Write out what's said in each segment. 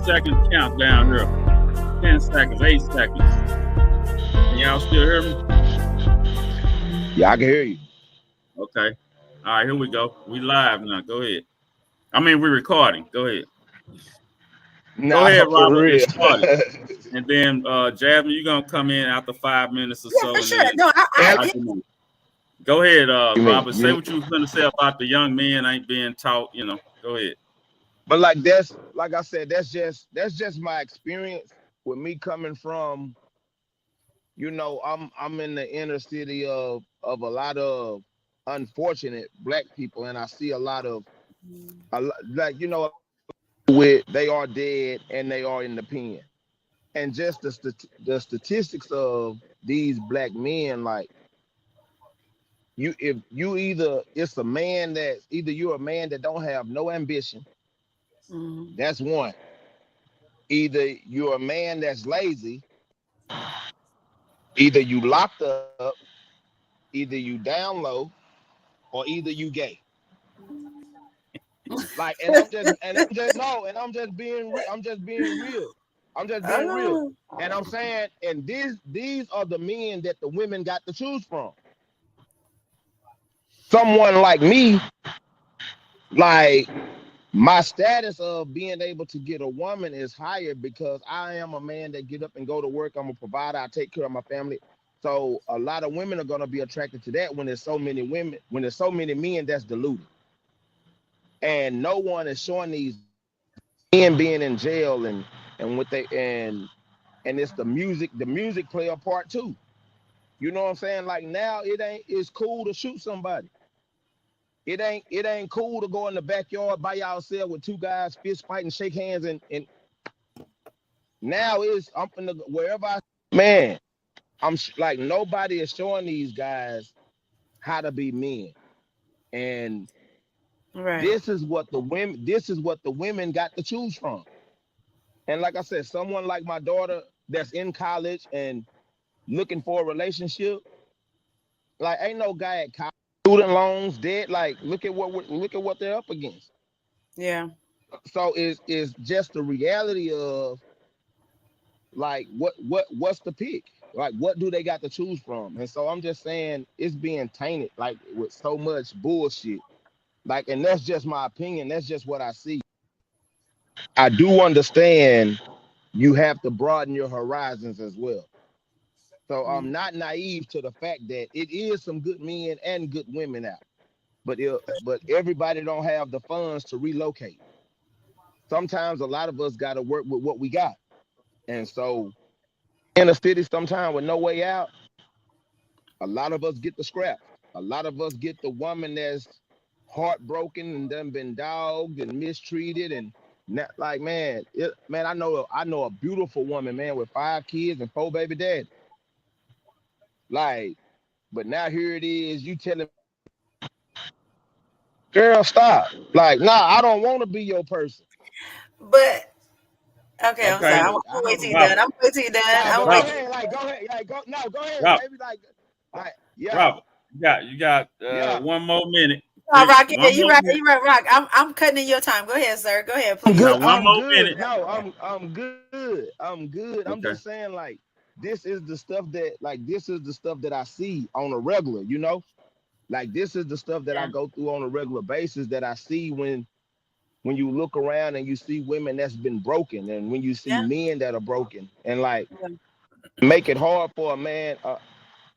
10-second countdown here. 10 seconds, 8 seconds. Can y'all still hear me? Yeah, I can hear you. Okay. All right, here we go. We live now. Go ahead. I mean, we're recording. Go ahead. Go Nah, ahead, for Robert, and real. start it. And then Jasmine, you're gonna come in after 5 minutes or Yeah, so, for and sure. then No, I And get. go ahead, you mean Robert. Say you? what you was gonna say about the young men ain't being taught. Go ahead. But like that's like I said, that's just my experience with me coming from. I'm in the inner city of a lot of unfortunate black people, and I see a lot of like with they are dead and they are in the pen, and just the statistics of these black men, like if you either it's a man that either you're a man that don't have no ambition, Mhm. that's one. Either you're a man that's lazy, either you locked up, either you down low, or either you gay. Like, and I'm just no, and I'm just being I'm just being real. I'm just being real. Oh, And I'm saying, and these are the men that the women got to choose from. Someone like me, like my status of being able to get a woman is higher because I am a man that get up and go to work. I'm a provider. I take care of my family. So a lot of women are gonna be attracted to that when there's so many women, when there's so many men that's deluded. And no one is showing these men being in jail and what they and it's the music play a part too. You know what I'm saying? Like now it's cool to shoot somebody. It ain't cool to go in the backyard by yourself with two guys fist fighting, shake hands, and now I'm from the wherever man, like nobody is showing these guys how to be men. And right. this is what the women got to choose from. And like I said, someone like my daughter that's in college and looking for a relationship, like ain't no guy at college, student loans, debt. Like look at what they're up against. Yeah. So it's just the reality of like what's the pick? Like what do they got to choose from? And so I'm just saying it's being tainted like with so much bullshit. Like, and that's just my opinion. That's just what I see. I do understand you have to broaden your horizons as well. So I'm Mm. not naive to the fact that it is some good men and good women out. But everybody don't have the funds to relocate. Sometimes a lot of us got to work with what we got. And so in a city sometime with no way out, a lot of us get the scrap. A lot of us get the woman that's heartbroken and done been dogged and mistreated and not, like man, I know a beautiful woman, man, with 5 kids and 4 baby daddies. Like, but now here it is, you telling girl stop. Like, nah, I don't want to be your person. But okay, I'm sorry. Okay, I'm Like, gonna I wait don't till you're done. Robert, I'm gonna wait till you're done. nah, I'm but gonna go wait Robert, till ahead, like go ahead, like go no, go ahead, Robert, baby. Like yeah, Robert. You got yeah. one more minute. Oh, Quick, Rock, yeah, one you more right, minute. you right, Rock. I'm cutting in your time. Go ahead, sir. Go ahead, I'm You please. good. got one I'm more good. minute. No, I'm good. I'm good. I'm just Okay. saying, like, this is the stuff that I see on a regular, Like this is the stuff that I Yeah. go through on a regular basis that I see when you look around and you see women that's been broken and when you see Yeah. men that are broken and like Yeah. make it hard for a man.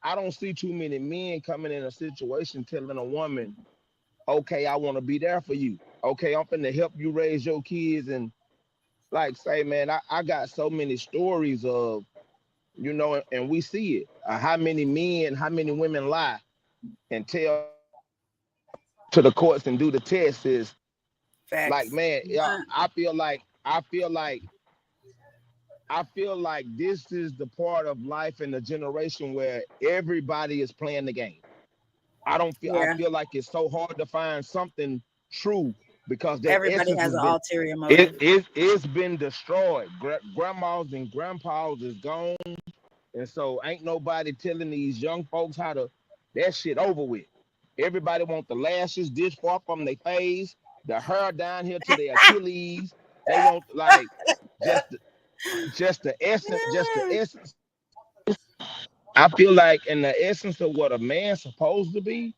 I don't see too many men coming in a situation telling a woman, okay, I want to be there for you. Okay, I'm finna help you raise your kids and like say, man, I got so many stories of, and we see it. How many men, how many women lie and tell to the courts and do the test is like, Facts. man, yeah, Uh, I feel like this is the part of life in the generation where everybody is playing the game. I yeah. feel like it's so hard to find something true because that Everybody essence has has an been ulterior it, motive. it it's been destroyed. Grandmas and grandpas is gone. And so ain't nobody telling these young folks how to that shit over with. Everybody want the lashes this far from their face, the hair down here to their Achilles. They want like just the essence. I feel like in the essence of what a man's supposed to be,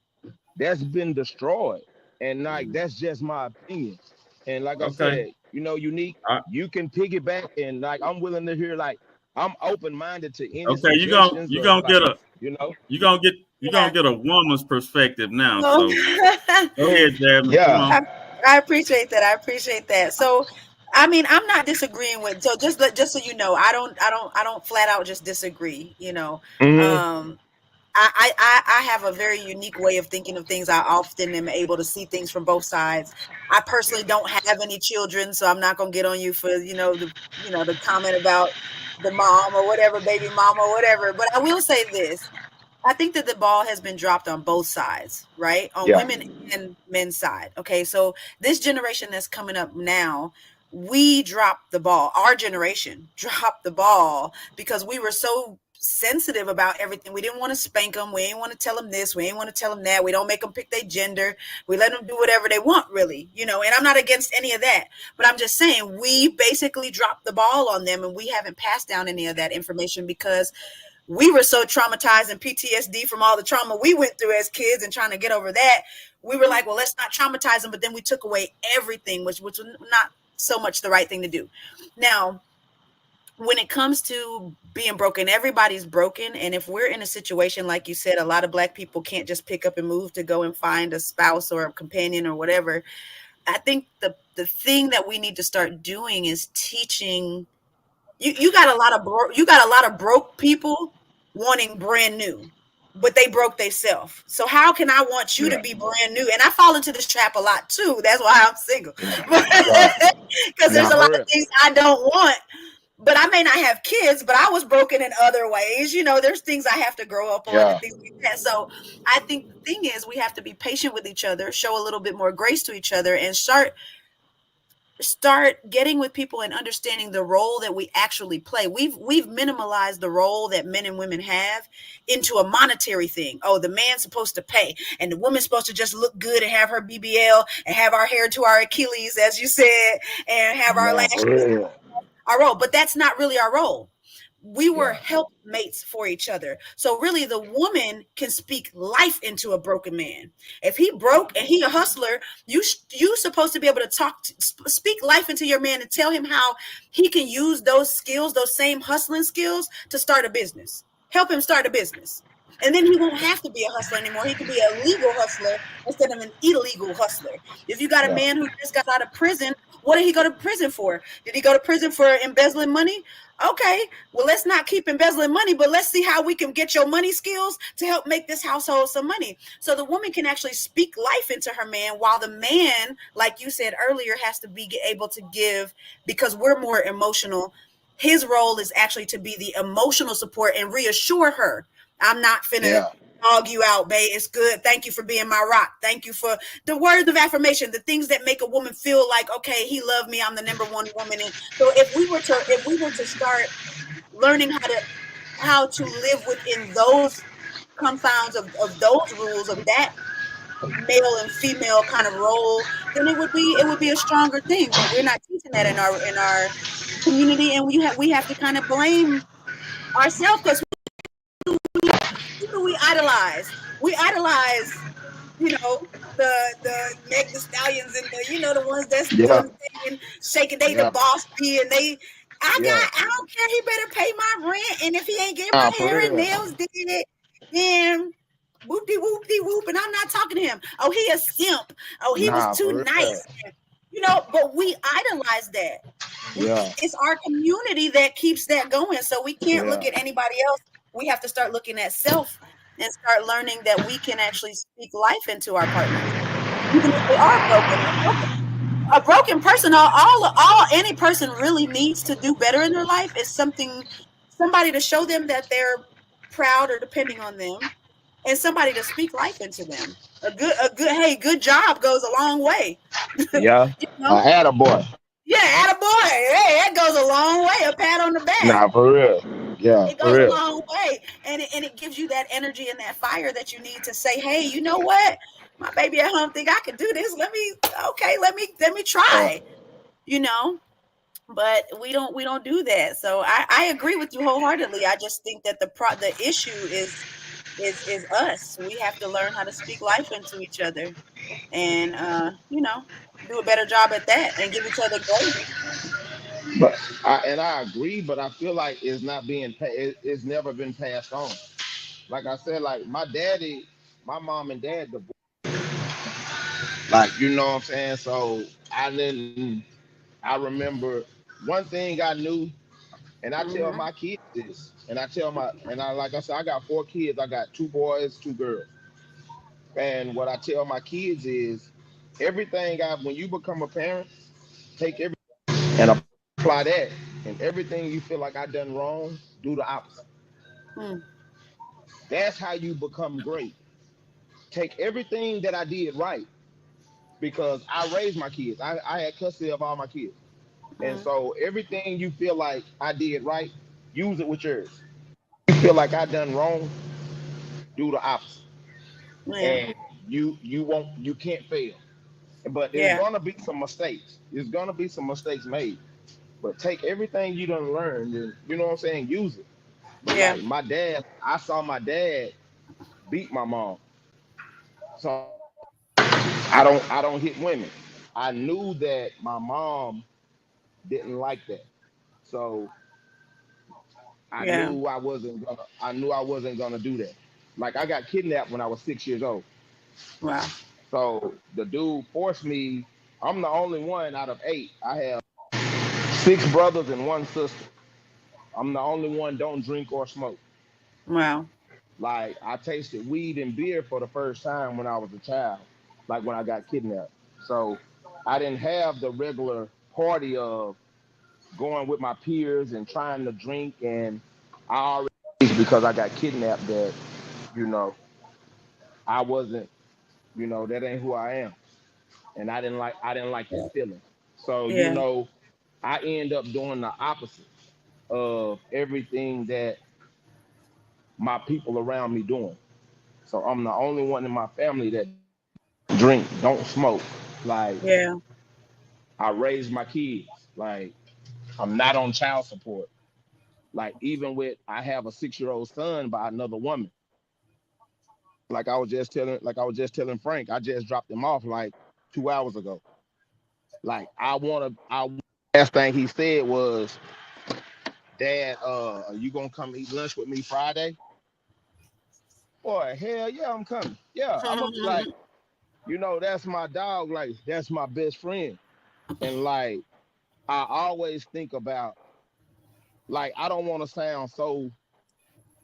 that's been destroyed. And like that's just my opinion. And like I Okay. said, Unique, Uh, you can piggyback and like I'm willing to hear like I'm open minded to any okay. suggestions You of gonna like, get a you know. you Yeah. gonna get a woman's perspective now. So, So go ahead, Jasmine. Yeah. Come on. I appreciate that. I appreciate that. So, I mean, I'm not disagreeing with. So just so you know, I don't flat out just disagree. Hmm. I have a very unique way of thinking of things. I often am able to see things from both sides. I personally don't have any children, so I'm not gonna get on you for the comment about the mom or whatever, baby mama or whatever. But I will say this. I think that the ball has been dropped on both sides, right? On Yeah. women and men's side. Okay. So this generation that's coming up now, we dropped the ball. Our generation dropped the ball because we were so sensitive about everything. We didn't want to spank them. We didn't want to tell them this. We didn't want to tell them that. We don't make them pick their gender. We let them do whatever they want, really, and I'm not against any of that, but I'm just saying we basically dropped the ball on them and we haven't passed down any of that information because we were so traumatized and PTSD from all the trauma we went through as kids and trying to get over that. We were like, well, let's not traumatize them. But then we took away everything, which was not so much the right thing to do. Now, when it comes to being broken, everybody's broken. And if we're in a situation, like you said, a lot of Black people can't just pick up and move to go and find a spouse or a companion or whatever. I think the thing that we need to start doing is teaching. You got a lot of broke people wanting brand new, but they broke themselves. So how can I want you to be brand new? And I fall into this trap a lot too. That's why I'm single. Because there's a lot of things I don't want. But I may not have kids, but I was broken in other ways. There's things I have to grow up on and things like that. So I think the thing is we have to be patient with each other, show a little bit more grace to each other, and start getting with people and understanding the role that we actually play. We've minimalized the role that men and women have into a monetary thing. Oh, the man's supposed to pay and the woman's supposed to just look good and have her BBL and have our hair to our Achilles, as you said, and have our lashes. Our role, but that's not really our role. We were helpmates for each other. So really the woman can speak life into a broken man. If he broke and he a hustler, you supposed to be able to speak life into your man and tell him how he can use those skills, those same hustling skills to start a business. Help him start a business. And then he won't have to be a hustler anymore. He can be a legal hustler instead of an illegal hustler. If you got a man who just got out of prison, what did he go to prison for? Did he go to prison for embezzling money? Okay, well, let's not keep embezzling money, but let's see how we can get your money skills to help make this household some money. So the woman can actually speak life into her man, while the man, like you said earlier, has to be able to give, because we're more emotional. His role is actually to be the emotional support and reassure her. I'm not finna dog you out, babe. It's good. Thank you for being my rock. Thank you for the words of affirmation, the things that make a woman feel like, okay, he loved me. I'm the number one woman. And so if we were to start learning how to live within those confounds of those rules, of that male and female kind of role, then it would be a stronger thing. But we're not teaching that in our community, and we have to kind of blame ourselves, because we idolize. We idolize, the Meg Thee Stallions and the ones that's doing and shaking. They the boss B, and I don't care. He better pay my rent, and if he ain't getting my hair and nails did, then whoopty whoopty whoop. And I'm not talking to him. Oh, he a simp. Oh, he was too nice. But we idolize that. It's our community that keeps that going. So we can't look at anybody else. We have to start looking at self and start learning that we can actually speak life into our partners, even if they are broken. A broken person, all any person really needs to do better in their life is somebody to show them that they're proud or depending on them, and somebody to speak life into them. A good job goes a long way. Attaboy. Yeah, attaboy. Hey, that goes a long way. A pat on the back. Nah, for real. Yeah, it goes a long way, and it gives you that energy and that fire that you need to say, hey, you know what? My baby at home think I can do this. Let me try. but we don't do that. So I agree with you wholeheartedly. I just think that the issue is us. We have to learn how to speak life into each other, and do a better job at that, and give each other grace. But I agree, but I feel like it's not being it's never been passed on. Like I said, like my mom and dad divorced. Like you know what I'm saying. So I didn't. I remember one thing I knew, and I tell Hmm. my kids this, and I like I said, I got 4 kids. I got 2 boys, 2 girls, and what I tell my kids is everything I when you become a parent, take everything and apply that, and everything you feel like I done wrong, do the opposite. Hmm. That's how you become great. Take everything that I did right because I raised my kids. I had custody of all my kids. And Hmm. so everything you feel like I did right, use it with yours. You feel like I done wrong, do the opposite. Yeah. And you can't fail. But it's Yeah. gonna be some mistakes. There's gonna be some mistakes made. But take everything you done learned and you know what I'm saying, use it. But Yeah. like my dad, I saw my dad beat my mom. So I don't hit women. I knew that my mom didn't like that. So Yeah. I knew I wasn't gonna do that. Like I got kidnapped when I was 6 years old. Wow. So the dude forced me. I'm the only one out of 8. I have 6 brothers and 1 sister. I'm the only one don't drink or smoke. Wow. Like I tasted weed and beer for the first time when I was a child, like when I got kidnapped. So I didn't have the regular party of going with my peers and trying to drink, and I already because I got kidnapped that you know I wasn't that ain't who I am, and I didn't like that feeling. So Yeah. I end up doing the opposite of everything that my people around me doing. So I'm the only one in my family that drink, don't smoke. Like Yeah. I raise my kids. Like I'm not on child support. Like even with I have a 6-year-old son by another woman. Like I was just telling Frank, I just dropped him off like 2 hours ago. Like I last thing he said was, Dad, are you gonna come eat lunch with me Friday? Boy, hell yeah, I'm coming. Yeah, I'm gonna be like, that's my dog, like that's my best friend. And like I always think about like I don't want to sound so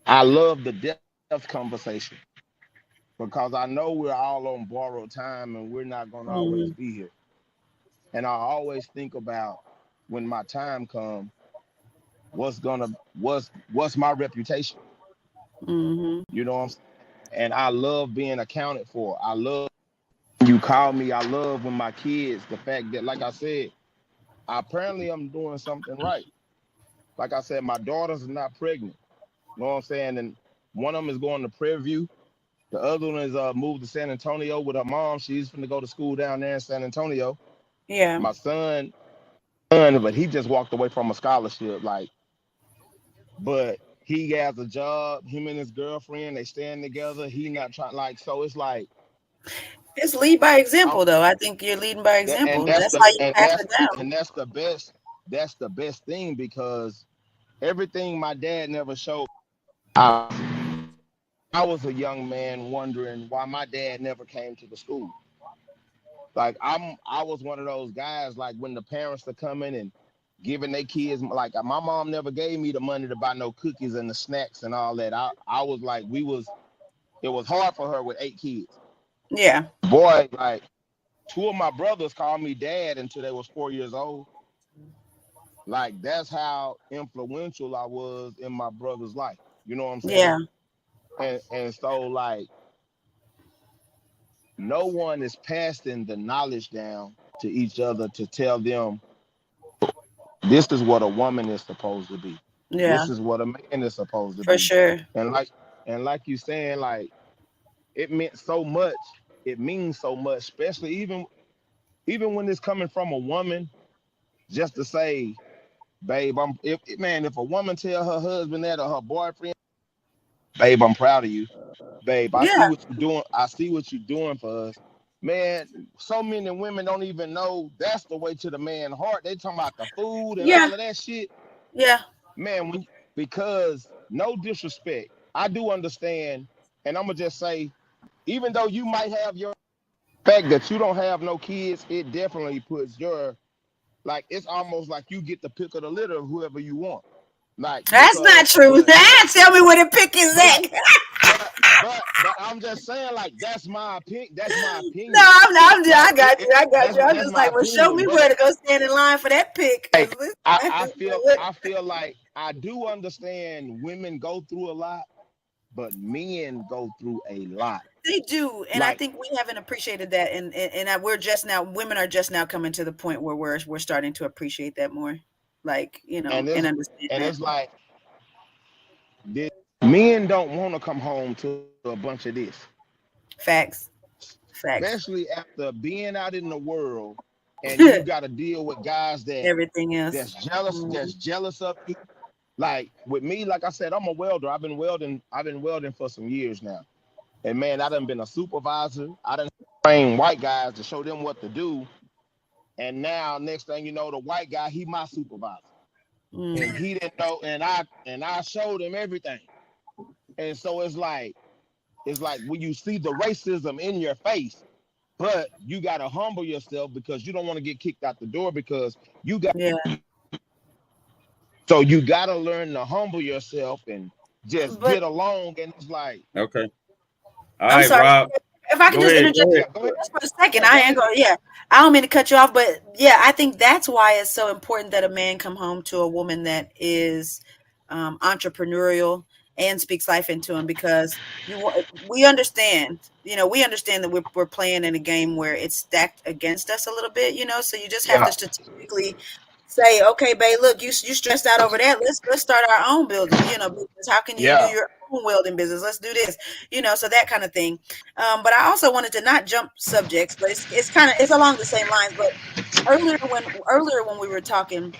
I love the death conversation because I know we're all on borrowed time and we're not gonna always Hmm. be here. And I always think about when my time comes, what's my reputation? Hmm. You know what I'm saying? And I love being accounted for. I love when you call me. I love when my kids, the fact that, like I said, apparently I'm doing something right. Like I said, my daughters are not pregnant. You know what I'm saying? And one of them is going to Prairie View. The other one is moved to San Antonio with her mom. She's going to go to school down there in San Antonio. Yeah. My son, but he just walked away from a scholarship. Like, but he has a job. Him and his girlfriend, they stand together. He not trying like so. It's like It's lead by I'm example, though. I think you're leading by that, and example. that's That's the how you pass it down. and that's the best. That's the best thing because everything my dad never showed. I was a young man wondering why my dad never came to the school. Like I was one of those guys like when the parents are coming and giving their kids like my mom never gave me the money to buy no cookies and the snacks and all that. I was like it was hard for her with 8 kids. Yeah. Boy, like 2 of my brothers called me dad until they was 4 years old. Like that's how influential I was in my brother's life. You know what I'm saying? Yeah. And so like no one is passing the knowledge down to each other to tell them this is what a woman is supposed to be. Yeah. This is what a man is supposed to For be. sure. And like you saying, like it meant so much. It means so much, especially even when it's coming from a woman, just to say, babe, if a woman tell her husband that or her boyfriend, babe, I'm proud of you. Babe, I see Yeah, what you're doing. I see what you're doing for us. Man, so many women don't even know that's the way to the man's heart. They talking about the food and yeah, all of that shit. yeah. Man, because no disrespect, I do understand, and I'm gonna just say, even though you might have your fact that you don't have no kids, it definitely puts your like it's almost like you get the pick of the litter of whoever you want. Like That's not true. because Tell me where the pick is but at. but I'm just saying like that's my opinion. That's my No, opinion. I Like got you. I got you. I'm that's just my like, well, show opinion. me But where to go stand in line for that pick. Cause like listen, I feel like women go through a lot, but men go through a lot. they do, and I Like think we haven't appreciated that, and we're just now. Women are just now coming to the point where we're starting to appreciate that more, like and and it's understand and that. it's like this, men don't want to come home to a bunch of this, Facts, facts. especially after being out in the world and you got to deal with guys Everything else. that's jealous of you. Like with me, like I said, I'm a welder. I've been welding for some years now. And man, I done been a supervisor. I done trained white guys to show them what to do. And now next thing you know, the white guy, he my supervisor. And Mm. he didn't know, and I showed him everything. And so it's like when you see the racism in your face, but you gotta humble yourself because you don't want to get kicked out the door because you got Yeah, so you gotta learn to humble yourself and just but get along. And it's like, Okay. All I'm right, sorry. Rob. If I can Go just ahead. interject Go ahead. yeah, go ahead. just for a second, Yeah, I go ain't ahead. going. Yeah, I don't mean to cut you off, but yeah, I think that's why it's so important that a man come home to a woman that is entrepreneurial and speaks life into him because we understand, we understand that we're playing in a game where it's stacked against us a little bit, so you just have Yeah, to strategically say, okay, babe, look, you stressed out over that. Let's start our own business. How can you do yeah, your own welding business? Let's do this, so that kind of thing. But I also wanted to not jump subjects, but it's along the same lines. But earlier when we were talking,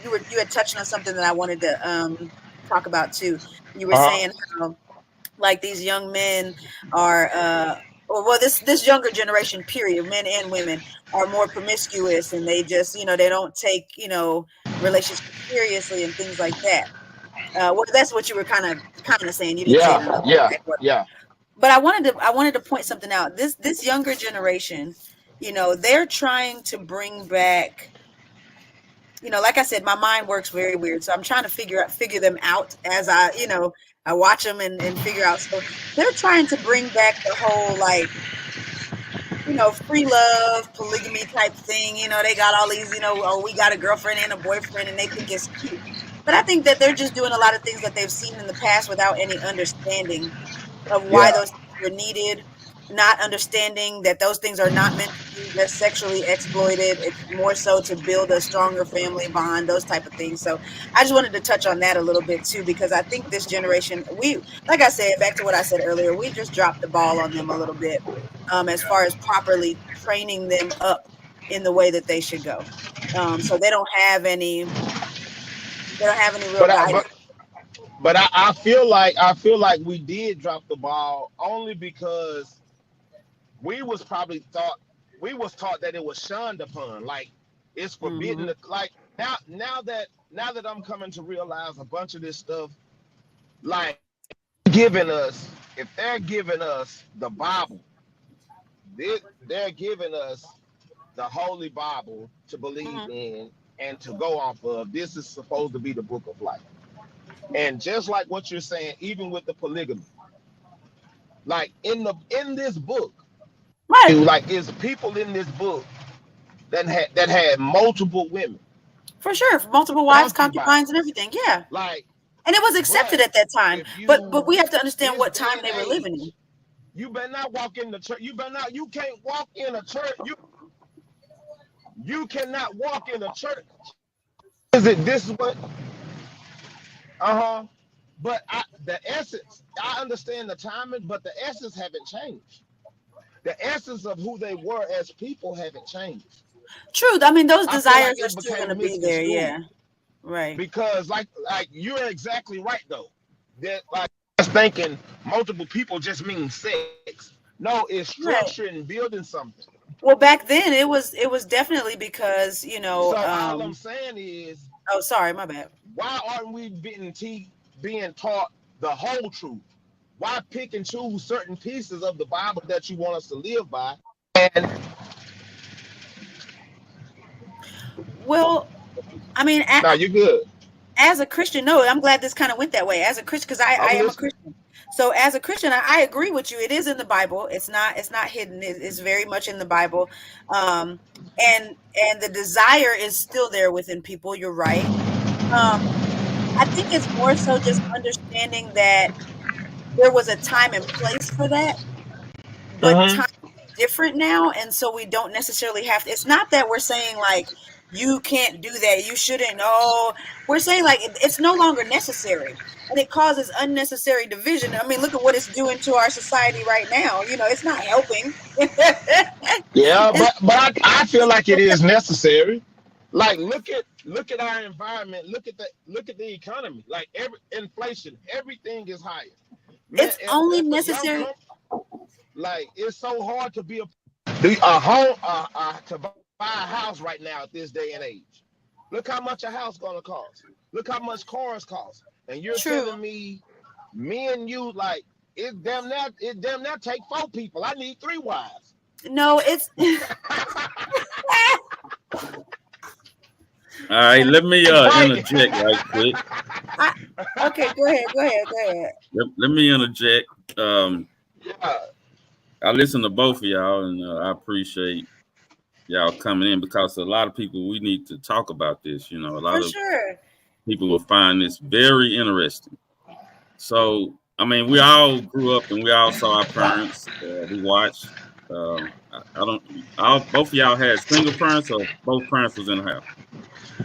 you had touched on something that I wanted to talk about too. You were uh-huh. saying how like these young men are or well this younger generation period, men and women, are more promiscuous, and they just they don't take relationships seriously and things like that. Well, that's what you were kind of saying. You didn't say it Yeah, in a yeah, exact word. yeah, But I wanted to point something out. This younger generation, they're trying to bring back, like I said, my mind works very weird. So I'm trying to figure them out as I watch them and figure out. So they're trying to bring back the whole like, free love, polygamy type thing. They got all these, oh, we got a girlfriend and a boyfriend and they think it's cute. But I think that they're just doing a lot of things that they've seen in the past without any understanding of why yeah, those things were needed, not understanding that those things are not meant to be just sexually exploited. It's more so to build a stronger family bond, those type of things. So I just wanted to touch on that a little bit too, because I think this generation, like I said, back to what I said earlier, we just dropped the ball on them a little bit, as far as properly training them up in the way that they should go. So they don't have any real but I guidance. but I feel like we did drop the ball only because we was probably thought we was taught that it was shunned upon. Like it's forbidden Hmm. to like now that I'm coming to realize a bunch of this stuff, like giving us if they're giving us the Bible, they're giving us the Holy Bible to believe Hmm. in and to go off of. This is supposed to be the book of life. And just like what you're saying, even with the polygamy, like in this book, Right. like is people in this book that had multiple women, For sure. Multiple wives, concubines. concubines, and everything. Yeah. Like, And it was accepted but at that time. if But you we have to understand this what day time and they were living in. age, you better not walk in the church. You can't walk in a church. You cannot walk in a church. Is it this what uh-huh. But the essence, I understand the timing, but the essence haven't changed. The essence of who they were as people haven't changed. True. I mean, those I feel like desires are it still going to became be there. misconstrued. Yeah. Right. Because like you're exactly right though. That like I was thinking multiple people just mean sex. No, it's structure and building something. Well, back then it was definitely because, you know, So all I'm saying is, oh, sorry, my bad. why aren't we being taught the whole truth? Why pick and choose certain pieces of the Bible that you want us to live by? And well, I mean, no, you're good. As a Christian, no, I'm glad this kind of went that way. As a Christian, because I am a Christian. So as a Christian, I agree with you. It is in the Bible. It's not hidden. It's very much in the Bible. And the desire is still there within people. You're right. I think it's more so just understanding that there was a time and place for that, but time is different now, and so we don't necessarily have to. It's not that we're saying like you can't do that, you shouldn't. No, we're saying like it's no longer necessary, and it causes unnecessary division. I mean, look at what it's doing to our society right now. You know, it's not helping. Yeah, but I feel like it is necessary. Like look at our environment. Look at the economy. Like inflation, everything is higher. Man, it's only necessary. Like it's so hard to be a home to buy a house right now at this day and age. Look how much a house gonna cost. Look how much cars cost. And you're telling me and you like it damn near take 4 people. I need 3 wives. No, it's all right, let me interject right quick. Okay, go ahead. Let me interject. I listen to both of y'all, and I appreciate y'all coming in because a lot of people, we need to talk about this. You know, a lot of people will find this very interesting. So, I mean, we all grew up and we all saw our parents. We watched. Both of y'all had single parents, or both parents was in the house?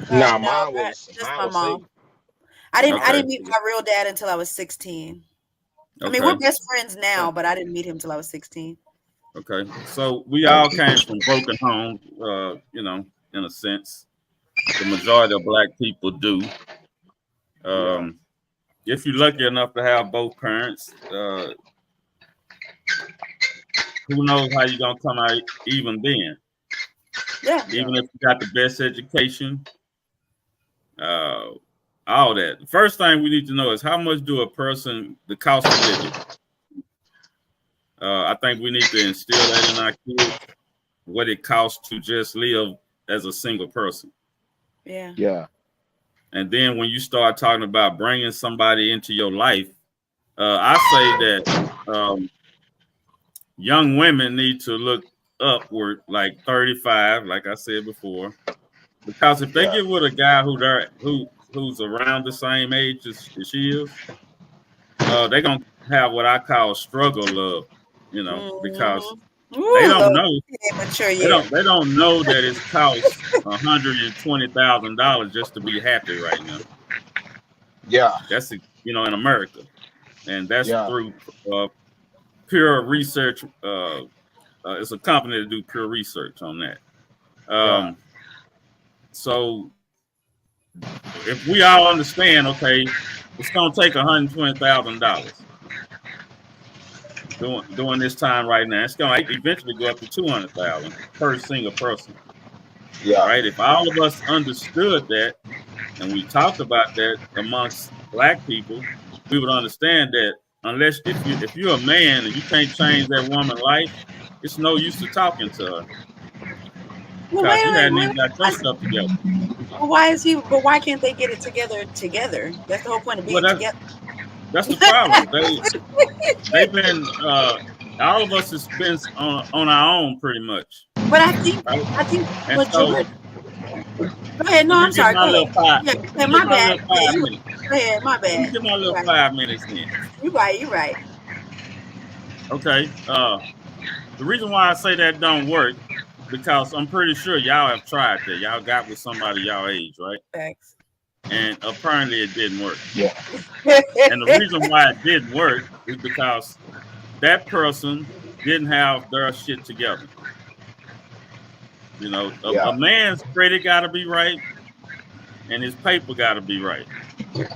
No, mine was just my mom. I didn't meet my real dad until I was 16. I mean, we're best friends now, but I didn't meet him till I was 16. Okay, so we all came from broken homes, you know, in a sense. The majority of Black people do. If you're lucky enough to have both parents, who knows how you're gonna come out even then? Yeah. Even if you got the best education, all that. The first thing we need to know is how much do the cost of living. I think we need to instill that in our kids, what it costs to just live as a single person. Yeah. Yeah. And then when you start talking about bringing somebody into your life, I say that young women need to look upward, like 35, like I said before, because if they get with a guy who's around the same age as she is, they're gonna have what I call struggle love, you know, because they don't know. They don't know that it's cost $120,000 just to be happy right now. Yeah, that's in America, and that's through pure research. It's a company that do pure research on that. So if we all understand, okay, it's gonna take $120,000 during this time right now. It's gonna eventually go up to $200,000 per single person. Yeah. Right. If all of us understood that, and we talked about that amongst Black people, we would understand that unless if you're a man and you can't change that woman's life, it's no use to talking to her. Well, you hadn't even got your stuff together. Well, why can't they get it together? That's the whole point of being together. That's the problem. They've been all of us has been on our own pretty much. But I think what George. Go ahead. No, I'm sorry. Go ahead. My bad. Go ahead. My bad. Give my little 5 minutes in. You're right. Okay. The reason why I say that don't work, because I'm pretty sure y'all have tried that. Y'all got with somebody y'all age, right? Thanks. And apparently it didn't work. Yeah. And the reason why it didn't work is because that person didn't have their shit together. You know, a man's credit got to be right. and his paper got to be right.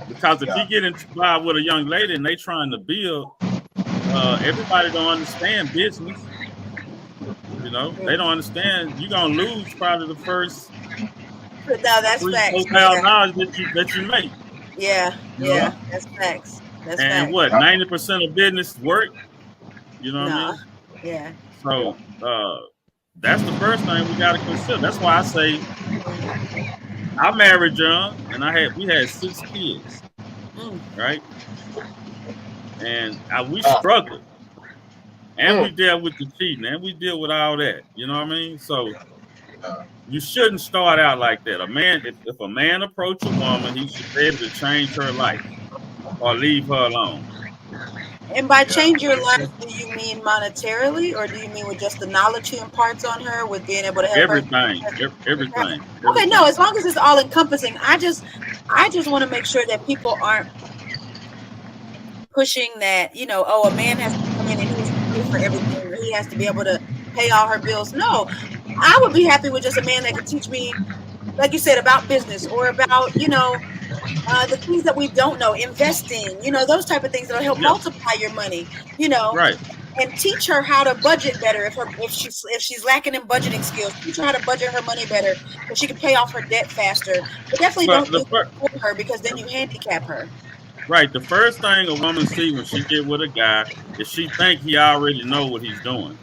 Because if you get involved with a young lady and they trying to build, everybody don't understand business. You know, they don't understand. You're gonna lose probably the first No, that's facts. $3,000-$4,000 that you make. Yeah, yeah, that's facts. That's and facts. what 90% of business work. You know what I mean? Yeah. So that's the first thing we got to consider. That's why I say I married young, and we had 6 kids, right? And we struggled, and we dealt with the cheating, and we deal with all that. You know what I mean? So you shouldn't start out like that. A man, if a man approach a woman, he should be able to change her life or leave her alone. And by change your life, do you mean monetarily, or do you mean with just the knowledge he imparts on her, with being able to help everything? Okay, no, as long as it's all encompassing. I just want to make sure that people aren't pushing that, you know, oh, a man has to come in and he has to pay for everything, or he has to be able to pay all her bills. No, I would be happy with just a man that could teach me, like you said, about business, or about, you know, the things that we don't know, investing, you know, those type of things that'll help multiply your money, you know, and teach her how to budget better. If she's lacking in budgeting skills, teach her how to budget her money better, so she can pay off her debt faster. But definitely don't do it for her, because then you handicap her. Right. The first thing a woman see when she get with a guy is she think he already know what he's doing.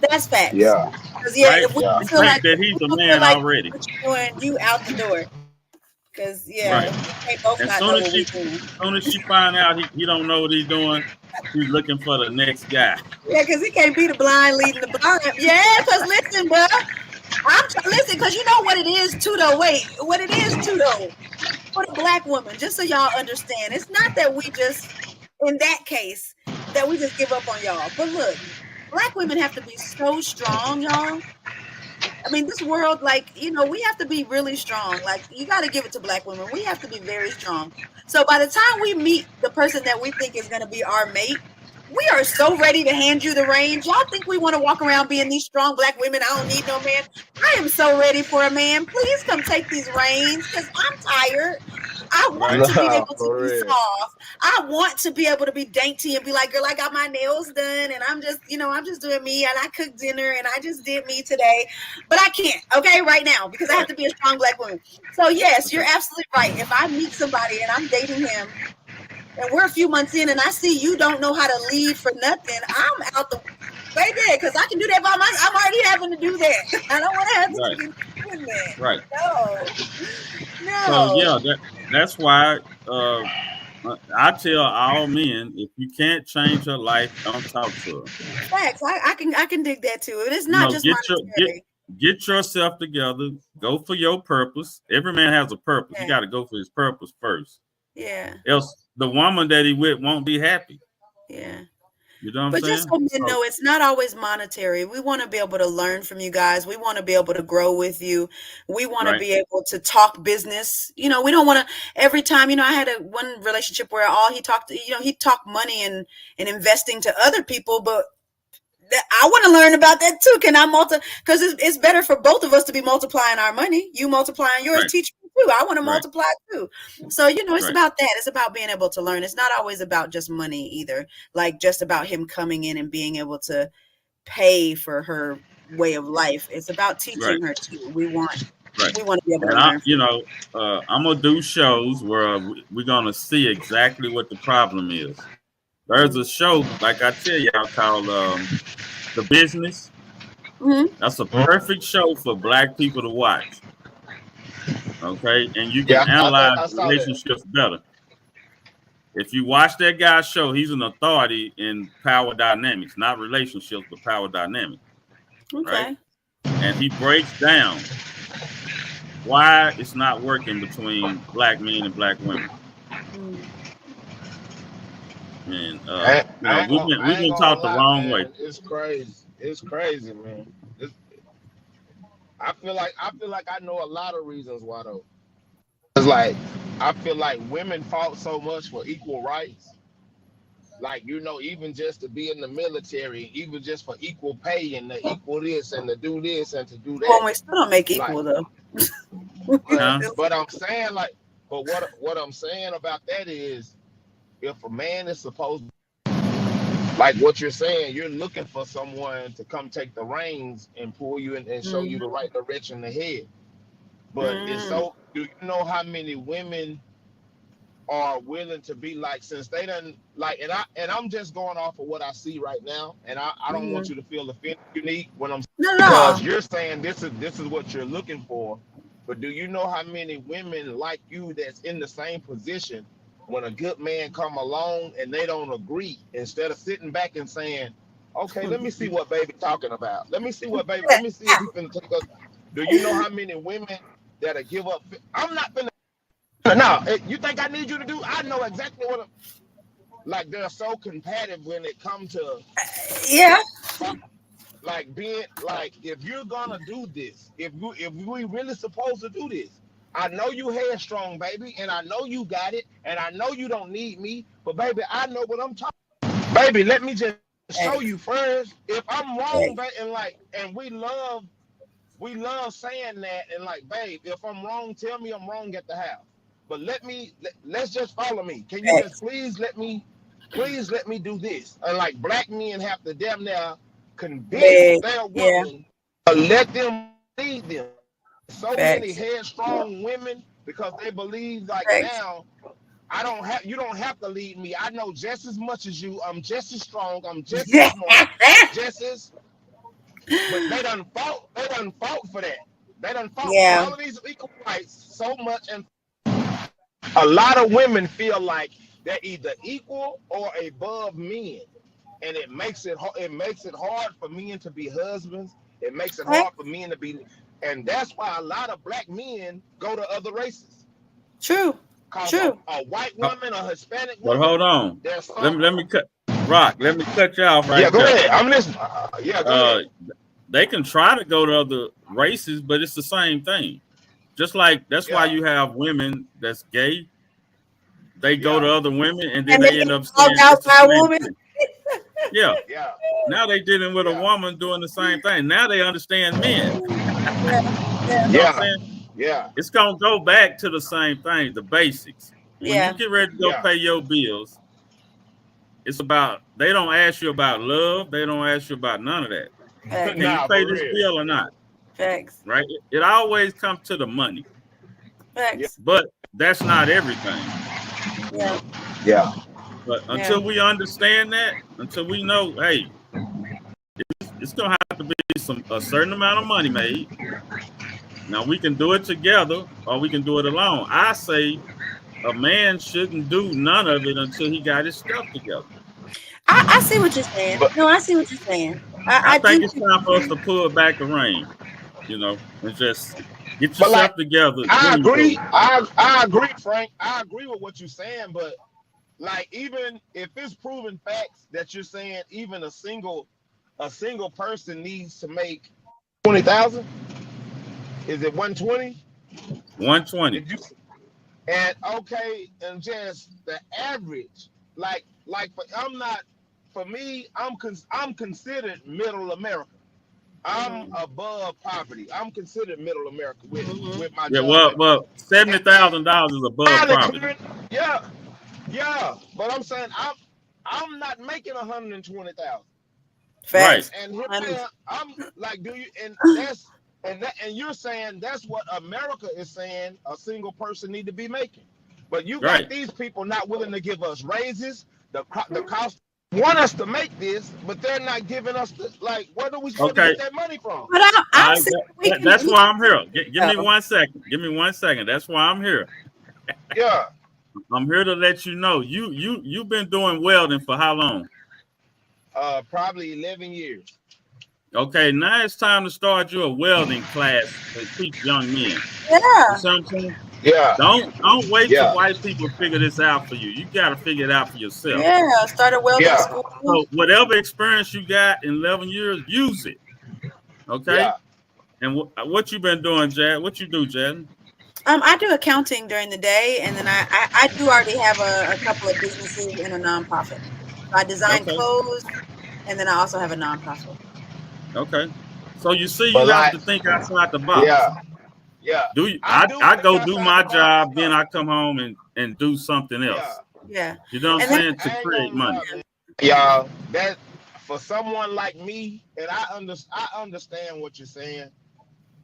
That's facts. Yeah. Right? If we feel like that he's a man already, you out the door. Because as soon as she find out he don't know what he's doing, she's looking for the next guy. Yeah, because he can't be the blind leading the blind. Yeah, because listen, bro. Listen, because you know what it is too, though. What it is too, though, for the black woman, just so y'all understand, it's not that we just, in that case, that we just give up on y'all. But look, black women have to be so strong, y'all. I mean, this world, like, you know, we have to be really strong. Like, you got to give it to black women. We have to be very strong. So by the time we meet the person that we think is going to be our mate, we are so ready to hand you the reins. Y'all think we want to walk around being these strong black women? I don't need no man. I am so ready for a man. Please come take these reins, because I'm tired. I want to be able to be soft. I want to be able to be dainty and be like, girl, I got my nails done, and I'm just, you know, I'm just doing me, and I cooked dinner, and I just did me today. But I can't, okay, right now, because I have to be a strong black woman. So yes, you're absolutely right. If I meet somebody and I'm dating him, and we're a few months in, and I see you don't know how to lead for nothing, I'm out the way there, because I can do that by myself. I'm already having to do that. I don't want to have to be doing that. Right. No. So yeah, that's why I tell all men, if you can't change her life, don't talk to her. Facts. I can dig that too. It is not just get yourself together. Go for your purpose. Every man has a purpose. You got to go for his purpose first. Yeah. Else the woman that he with won't be happy. Yeah. You know what I'm saying? Just so men know, it's not always monetary. We want to be able to learn from you guys. We want to be able to grow with you. We want to be able to talk business. You know, we don't want to every time, you know, I had one relationship where all he talked, you know, he talked money and investing to other people, but I want to learn about that too. Can I because it's better for both of us to be multiplying our money. You multiplying yours, teach me too. I want to multiply too. So, you know, it's about that. It's about being able to learn. It's not always about just money either. Like just about him coming in and being able to pay for her way of life. It's about teaching her too. We want to be able to learn. You know, I'm going to do shows where we're going to see exactly what the problem is. There's a show, like I tell y'all, called The Business. Mm-hmm. That's a perfect show for black people to watch. Okay? And you can analyze relationships better. If you watch that guy's show, he's an authority in power dynamics, not relationships, but power dynamics. Okay. Right? And he breaks down why it's not working between black men and black women. And we've been taught the wrong way. It's crazy, man. I feel like I know a lot of reasons why though. It's like I feel like women fought so much for equal rights. Like, you know, even just to be in the military, even just for equal pay and to equal this and to do this and to do that. Well, we still don't make equal though. Huh? But I'm saying like, but what I'm saying about that is, if a man is supposed, like what you're saying, you're looking for someone to come take the reins and pull you in and show you the right direction ahead. But it's so, do you know how many women are willing to be like, since they done like, and I'm just going off of what I see right now, and I don't want you to feel offended, Unique, when I'm because you're saying this is what you're looking for. But do you know how many women like you that's in the same position, when a good man come along and they don't agree, instead of sitting back and saying, okay, let me see what baby talking about. Let me see if he finna take us. Do you know how many women that'll give up? I'm not finna. No, you think I need you to do? I know exactly what I'm, like, they're so competitive when it comes to like being like, if you're gonna do this, if we really supposed to do this, I know you headstrong, baby, and I know you got it, and I know you don't need me, but baby, I know what I'm talking. Baby, let me just show you first. If I'm wrong, and we love saying that, and like, babe, if I'm wrong, tell me I'm wrong at the house. But let's just follow me. Can you just please let me do this? And like, black men have to damn near convince their woman to let them lead them. So many headstrong women, because they believe like, now you don't have to lead me. I know just as much as you. I'm just as strong. I'm just as smart. Just as. But they done fought for that. They done fought for all of these equal rights so much, and a lot of women feel like they're either equal or above men, and it makes it hard for men to be husbands. It makes it hard for men to be, and that's why a lot of black men go to other races. True. A white woman, a Hispanic woman. But hold on. Let me cut you off right there. Yeah, go ahead. I'm listening. Go ahead. They can try to go to other races, but it's the same thing. Just like that's why you have women that's gay. They go to other women, and then they end up saying it's the same thing. Yeah. Now they dealing with a woman doing the same thing. Now they understand men. It's gonna go back to the same thing, the basics. When you get ready to go pay your bills, it's about, they don't ask you about love. They don't ask you about none of that. Can you pay this bill or not? Facts. Right? It always comes to the money. Facts. But that's not everything. Yeah. But until we understand that, until we know, hey, it's gonna have to be a certain amount of money made. Now we can do it together, or we can do it alone. I say a man shouldn't do none of it until he got his stuff together. I see what you're saying. I see what you're saying. I think it's time for us to pull back the rein, and just get yourself together. I agree. I agree, Frank. I agree with what you're saying, but like, even if it's proven facts that you're saying, even a single person needs to make 20,000. Is it 120? 120. And okay, and just the average, I'm considered middle America. I'm above poverty. I'm considered middle America with my job. Well, $70,000 is above poverty. Yeah, but I'm saying I'm not making 120,000. Right. And I'm like, do you? And you're saying that's what America is saying a single person need to be making. But you got these people not willing to give us raises. The cost want us to make this, but they're not giving us where do we supposed to get that money from? But that's why I'm here. Give me 1 second. Give me 1 second. That's why I'm here. Yeah. I'm here to let you know you've been doing welding for how long? Probably 11 years. Okay, now it's time to start your welding class to teach young men. Yeah. You see what I'm saying? Yeah. Don't wait till white people figure this out for you. You got to figure it out for yourself. Yeah, start a welding school. So whatever experience you got in 11 years, use it. Okay? Yeah. And what you been doing, Jad? What you do, Jad? I do accounting during the day, and then I do already have a couple of businesses and a nonprofit. I design clothes, and then I also have a nonprofit. Okay. So you see, you have to think outside the box. Yeah. I go do my job, then I come home and do something else. Yeah. You know what I'm saying? To create money. Yeah, that for someone like me, and I understand what you're saying,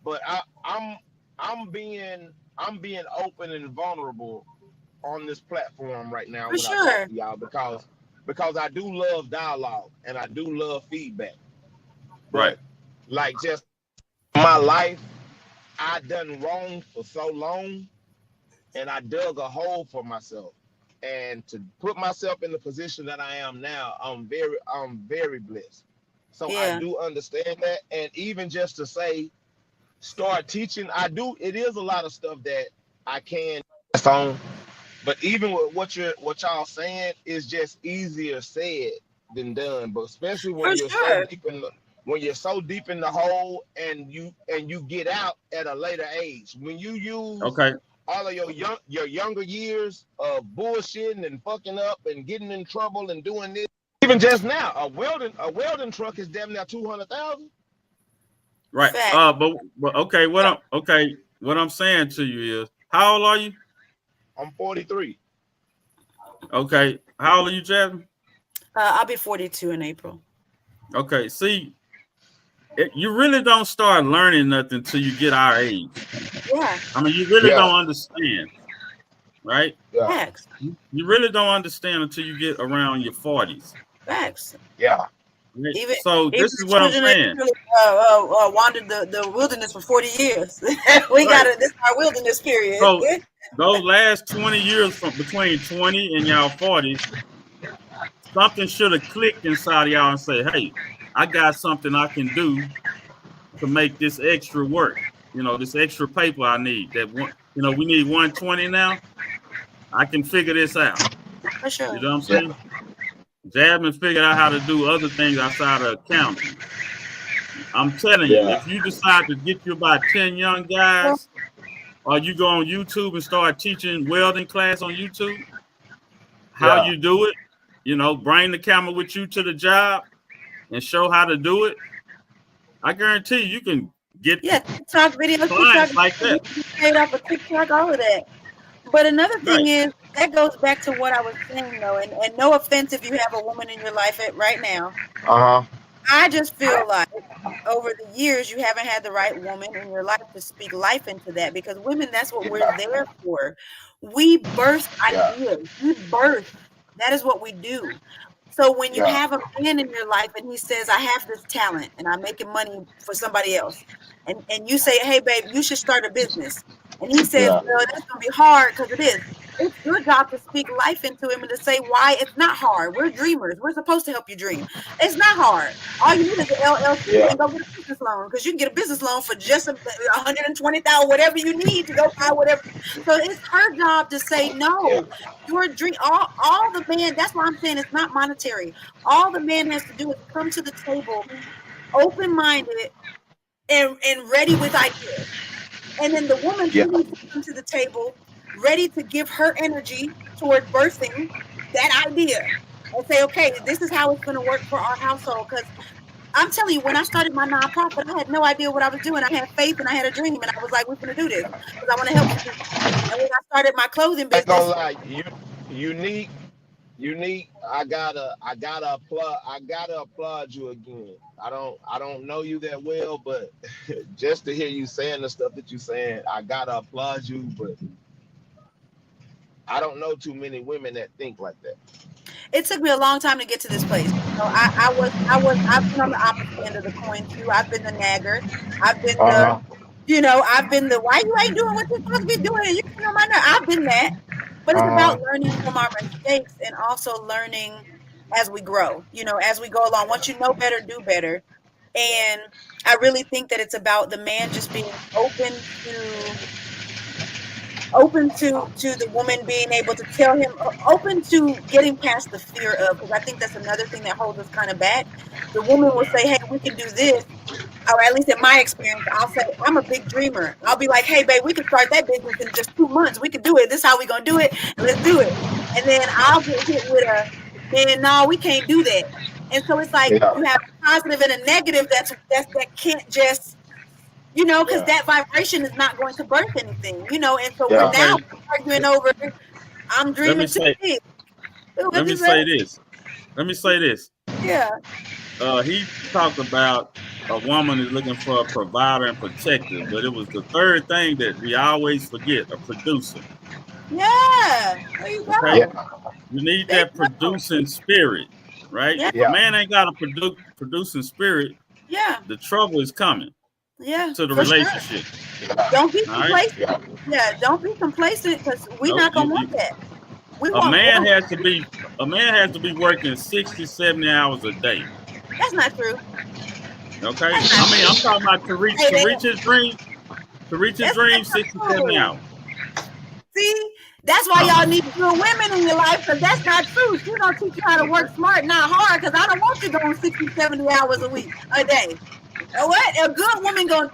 but I'm being open and vulnerable on this platform right now For when I sure. talk to y'all because I do love dialogue and I do love feedback. Right. But like just my life, I done wrong for so long, and I dug a hole for myself. And to put myself in the position that I am now, I'm very blessed. So Yeah. I do understand that, and even just to say, start teaching. It is a lot of stuff that I can on, but even with what y'all saying is just easier said than done. But especially when For you're sure. so deep in the hole, and you get out at a later age, when you use Okay. all of your younger years of bullshitting and fucking up and getting in trouble and doing this. Even just now, a welding truck is damn near $200,000. Right. Fact. But okay, what I'm saying to you is, how old are you? I'm 43. Okay. How old are you, Jasmine? I'll be 42 in April. Okay. See, you really don't start learning nothing till you get our age. Yeah. I mean, you really don't understand, right? Yeah. Facts. You really don't understand until you get around your 40s. Facts. Yeah. So this is what I'm saying. Wandered the wilderness for 40 years. We got it. This is our wilderness period. So those last 20 years from between 20 and y'all 40s, something should have clicked inside of y'all and say, hey, I got something I can do to make this extra work. You know, this extra paper I need. We need 120 now. I can figure this out. For sure. You know what I'm saying? Jasmine figured out how to do other things outside of accounting. I'm telling you, if you decide to get you about 10 young guys, or you go on YouTube and start teaching welding class on YouTube, how you do it, bring the camera with you to the job and show how to do it. I guarantee you can get TikTok videos, clients like that. Straight off of TikTok, all of that. But another thing is, that goes back to what I was saying, though, and no offense if you have a woman in your life right now. I just feel like over the years you haven't had the right woman in your life to speak life into that, because women, that's what we're there for. We birth ideas. We birth. That is what we do. So when you have a man in your life and he says, I have this talent and I'm making money for somebody else, and you say, hey, babe, you should start a business. And he says, well, that's going to be hard because it is. It's your job to speak life into him and to say why it's not hard. We're dreamers. We're supposed to help you dream. It's not hard. All you need is an LLC and go get a business loan, because you can get a business loan for just $120,000, whatever you need to go buy whatever. So it's her job to say, no, your dream, all the man, that's why I'm saying it's not monetary. All the man has to do is come to the table open-minded and ready with ideas. And then the woman needs to come to the table ready to give her energy toward birthing that idea and say, okay, this is how it's going to work for our household. Because I'm telling you, when I started my nonprofit, I had no idea what I was doing. I had faith and I had a dream, and I was like, we're going to do this because I want to help people. And when I started my clothing business, I ain't gonna lie, unique. I gotta applaud you again. I don't know you that well, but just to hear you saying the stuff that you're saying, I gotta applaud you. But I don't know too many women that think like that. It took me a long time to get to this place. I've been on the opposite end of the coin too. I've been the nagger. I've been I've been the why you ain't doing what you're supposed to be doing. You know my nerve. I've been that. But it's about learning from our mistakes and also learning as we grow, as we go along. Once you know better, do better. And I really think that it's about the man just being open to the woman being able to tell him, open to getting past the fear of, because I think that's another thing that holds us kind of back. The woman will say, hey, we can do this. Or at least in my experience, I'll say, I'm a big dreamer. I'll be like, hey, babe, we can start that business in just 2 months. We can do it. This is how we're going to do it. And let's do it. And then I'll get hit with man, no, we can't do that. And so it's like you have a positive and a negative that can't just You know, because Yeah. that vibration is not going to birth anything. You know, and so Yeah. we're now arguing over. I'm Let dreaming me too say. big. What Let me you say this. Let me say this. Yeah. He talked about a woman is looking for a provider and protector, but it was the third thing that we always forget: a producer. Yeah. There you go. Okay, Yeah. you need There you that go. producing spirit, right? Yeah. If a Yeah. man ain't got a producing spirit, Yeah. the trouble is coming Yeah. to the For sure. relationship. Don't be All right. complacent. Yeah. Don't be complacent because we're No, not gonna want that. We a want man growth. has to be working 60, 70 hours a day. That's not true. Okay. That's not I mean, I'm true. talking about to reach his dream, That's 60, not 70 true. hours. See, that's why y'all need good women in your life because that's not true. She's gonna teach you how to work smart, not hard. Because I don't want you going 60, 70 hours a day. What a good woman gonna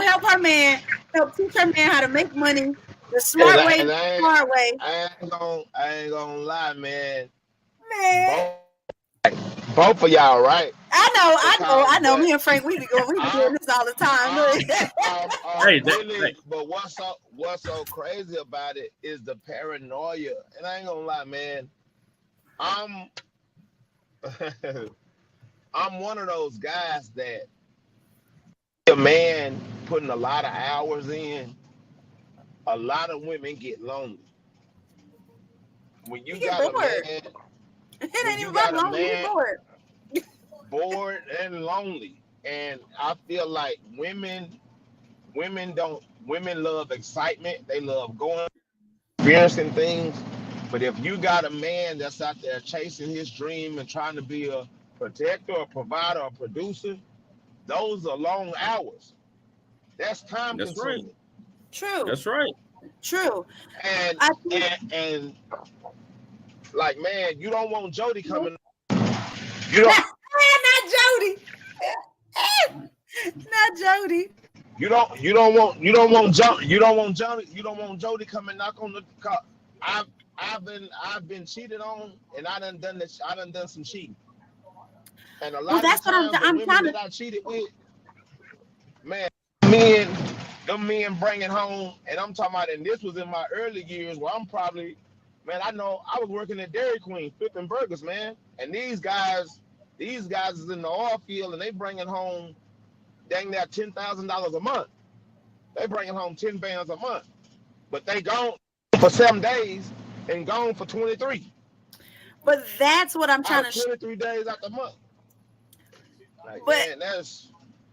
help her man, help teach her man how to make money the smart way, And the smart way. I ain't gonna lie, man. Man, Both of y'all, right? I know. Me and Frank, we be doing this all the time. Hey, but what's so crazy about it is the paranoia. And I ain't gonna lie, man. I'm one of those guys that a man putting a lot of hours in, a lot of women get lonely. When you got a man, it ain't even about lonely, you bored and lonely. And I feel like women love excitement. They love going, experiencing things. But if you got a man that's out there chasing his dream and trying to be a protector, a provider, a producer, those are long hours. That's time consuming. Right. True. That's right. True. And like, man, you don't want Jody coming. You don't. Not Jody. Not Jody. You don't want Jody coming knock on the car. I've been cheated on, and I done done some cheating. And a lot of times the women that I cheated with, man, them men bringing home, and I'm talking about, and this was in my early years where I'm probably, man, I know I was working at Dairy Queen flipping burgers, man, and these guys is in the oil field, and they bringing home dang near $10,000 a month. They bringing home 10 bands a month, but they gone for 7 days and gone for 23. But that's what I'm trying to 23 days out the month. Like, but man,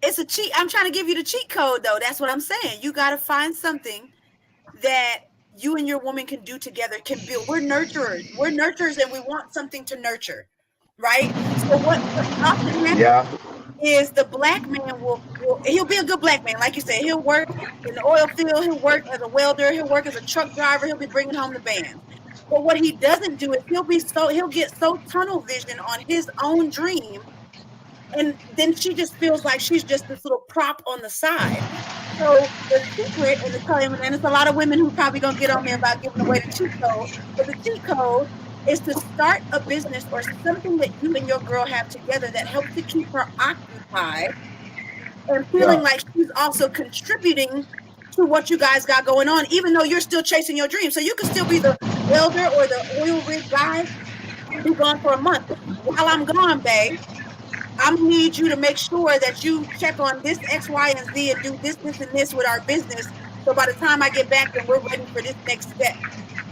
it's a cheat. I'm trying to give you the cheat code, though. That's what I'm saying. You got to find something that you and your woman can do together, can build. We're nurturers. We're nurturers, and we want something to nurture, right? So what often happens is the black man he'll be a good black man. Like you said, he'll work in the oil field. He'll work as a welder. He'll work as a truck driver. He'll be bringing home the band. But what he doesn't do is he'll get so tunnel vision on his own dream. And then she just feels like she's just this little prop on the side. So the secret, and it's a lot of women who probably gonna get on me about giving away the cheat code, but the cheat code is to start a business or something that you and your girl have together that helps to keep her occupied and feeling like she's also contributing to what you guys got going on, even though you're still chasing your dream. So you can still be the welder or the oil rig guy and be gone for a month. While I'm gone, babe, I need you to make sure that you check on this X, Y, and Z and do this, and this with our business. So by the time I get back, then we're ready for this next step.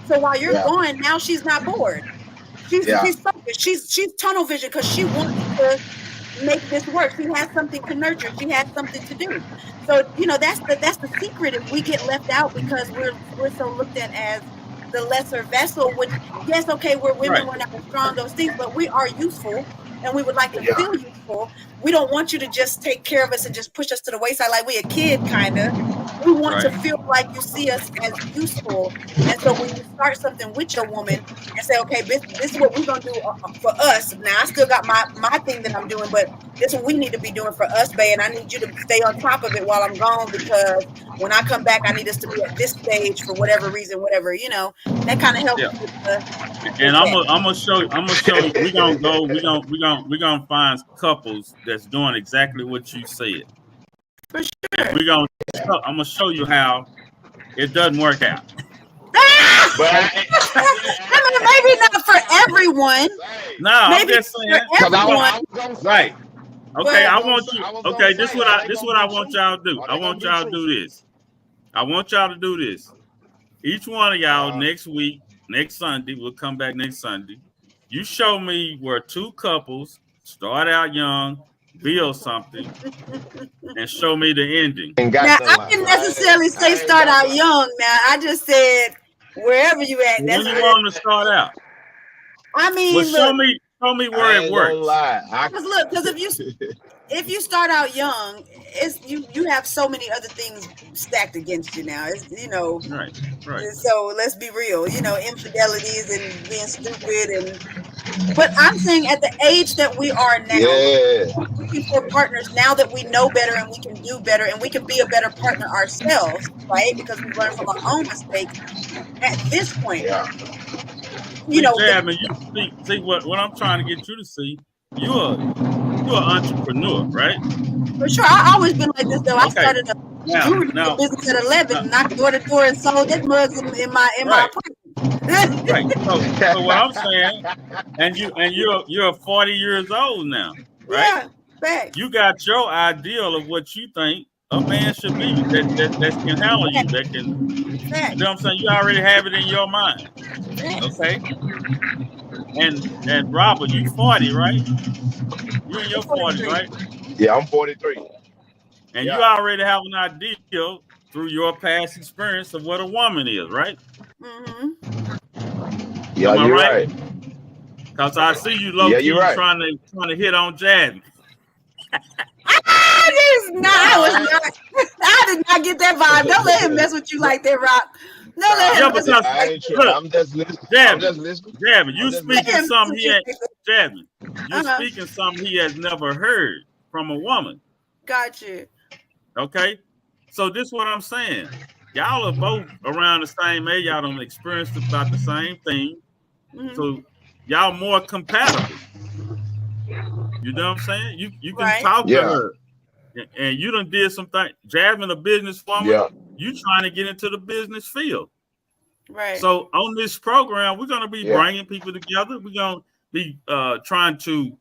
So while you're gone, now she's not bored. She's focused. She's tunnel vision because she wants to make this work. She has something to nurture. She has something to do. So that's the secret. If we get left out because we're so looked at as the lesser vessel, which yes, okay, we're women, we're not strong, those things, but we are useful. And we would like to feel useful. We don't want you to just take care of us and just push us to the wayside like we a kid, kind of. We want to feel like you see us as useful. And so when you start something with your woman and say, okay, this is what we're going to do for us. Now, I still got my thing that I'm doing, but this is what we need to be doing for us, babe. And I need you to stay on top of it while I'm gone because when I come back, I need us to be at this stage for whatever reason, whatever, that kind of helps. And I'm gonna show you. We're gonna find couples that's doing exactly what you said. For sure. I'm gonna show you how it doesn't work out. But I mean, maybe not for everyone. No, I'm Maybe just saying. for everyone. Right. Okay, I want you. I was Okay, gonna this say, what are they this gonna what I be want true? y'all to do. Are I they want gonna be y'all to true? do this. I want y'all to do this. Each one of y'all next week, next Sunday, we'll come back next Sunday. You show me where two couples start out young, build something, and show me the ending. Now, I didn't necessarily say start out young. Now, I just said wherever you at. When That's you want them to start out. I mean, Well, show look, me where it works. because look, because if you start out young, it's you have so many other things stacked against you now. It's Right. So let's be real, infidelities and being stupid but I'm saying at the age that we are now, looking for partners now that we know better and we can do better and we can be a better partner ourselves, right? Because we've learned from our own mistakes. At this point, Jasmine, you see what I'm trying to get you to see. You're an entrepreneur, right? For sure. I always been like this though. I started a jewelry business at 11, knocked door to door and sold that mugs in my apartment. Right. So what I'm saying, and you're 40 years old now, right? Yeah, fact. You got your ideal of what you think a man should be that can handle you, that can. Fact. You know what I'm saying? You already have it in your mind. Okay. And Robert, you 40, right? You in your 40s, right? Yeah, I'm 43. And you already have an idea through your past experience of what a woman is, right? Mm-hmm. Yeah, you're right. Because I see you low-key trying to hit on Jasmine. I did not get that vibe. Don't let him mess with you like that, Rob. No, let him mess with you. I'm just listening. Jasmine, you speaking something he ain't. Jasmine, you speaking something he has never heard from a woman. Gotcha. Okay, so this is what I'm saying. Y'all are both around the same age. Y'all don't experience about the same thing. Mm-hmm. So y'all more compatible. You know what I'm saying? You can talk to her. And you done did something. Jasmine, a businesswoman, you trying to get into the business field. Right. So on this program, we're going to be bringing people together. We're going to be trying to,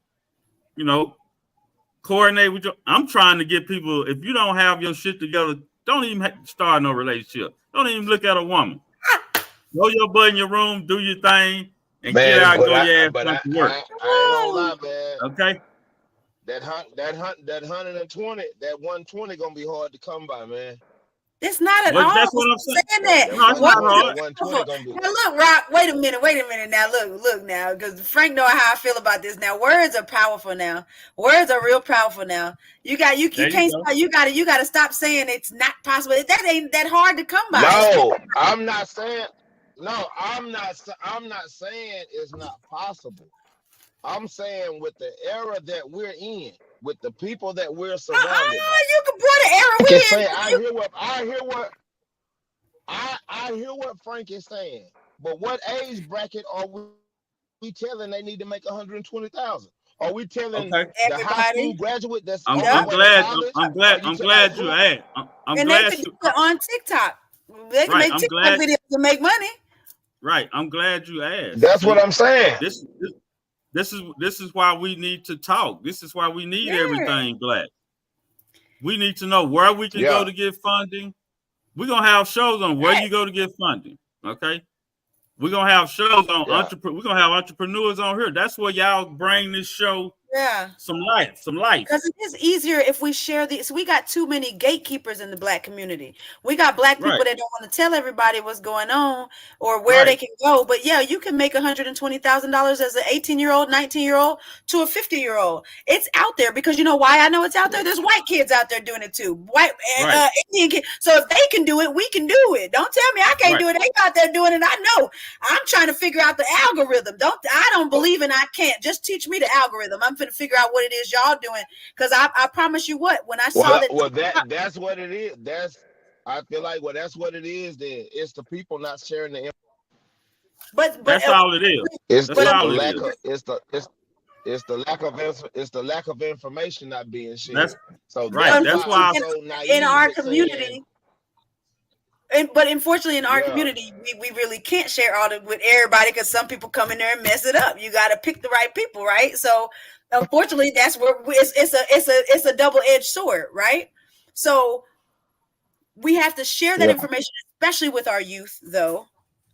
coordinate with you. I'm trying to get people, if you don't have your shit together, don't even start no relationship. Don't even look at a woman. Go your butt in your room, do your thing, and get out, go your ass to work. I ain't gonna lie, man. Okay. That 120, that 120 gonna be hard to come by, man. It's not at all. That's what I'm saying. That. No, it's not hard. Now look, Rock. Wait a minute. Now look now, because Frank know how I feel about this. Now words are powerful. Now words are real powerful. Now you can't stop. You got to stop saying it's not possible. That ain't that hard to come by. No, I'm not saying. No, I'm not saying it's not possible. I'm saying with the era that we're in, with the people that we're surrounded by. You can put the era we're in. I hear what Frank is saying, but what age bracket are we telling they need to make 120,000? Are we telling the high school graduate that's I'm glad you asked. I'm glad they can do it on TikTok. They can make TikTok videos to make money. Right. I'm glad you asked. That's what I'm saying. This is why we need to talk. This is why we need everything black. We need to know where we can go to get funding. We're gonna have shows on where you go to get funding. Okay. We're gonna have shows on we're gonna have entrepreneurs on here. That's where y'all bring this show. Some life. Because it is easier if we share these. We got too many gatekeepers in the black community. We got black people that don't want to tell everybody what's going on or where they can go. But you can make $120,000 as an 18-year-old, 19-year-old to a 50-year-old. It's out there because you know why I know it's out there? There's white kids out there doing it too. White Indian kids. So if they can do it, we can do it. Don't tell me I can't do it. They out there doing it. I know. I'm trying to figure out the algorithm. I don't believe in I can't. Just teach me the algorithm. I'm to figure out what it is y'all doing, because I promise you what, when I saw that's what it is. I feel like that's what it is. Then it's the people not sharing the info. But that's all it is. It's the lack of It's the lack of information not being shared. That's so right. That's why so in our to saying, community. But unfortunately, in our community, we really can't share all with everybody because some people come in there and mess it up. You got to pick the right people, right? So, unfortunately, that's where it's a double-edged sword, right? So, we have to share that information, especially with our youth. Though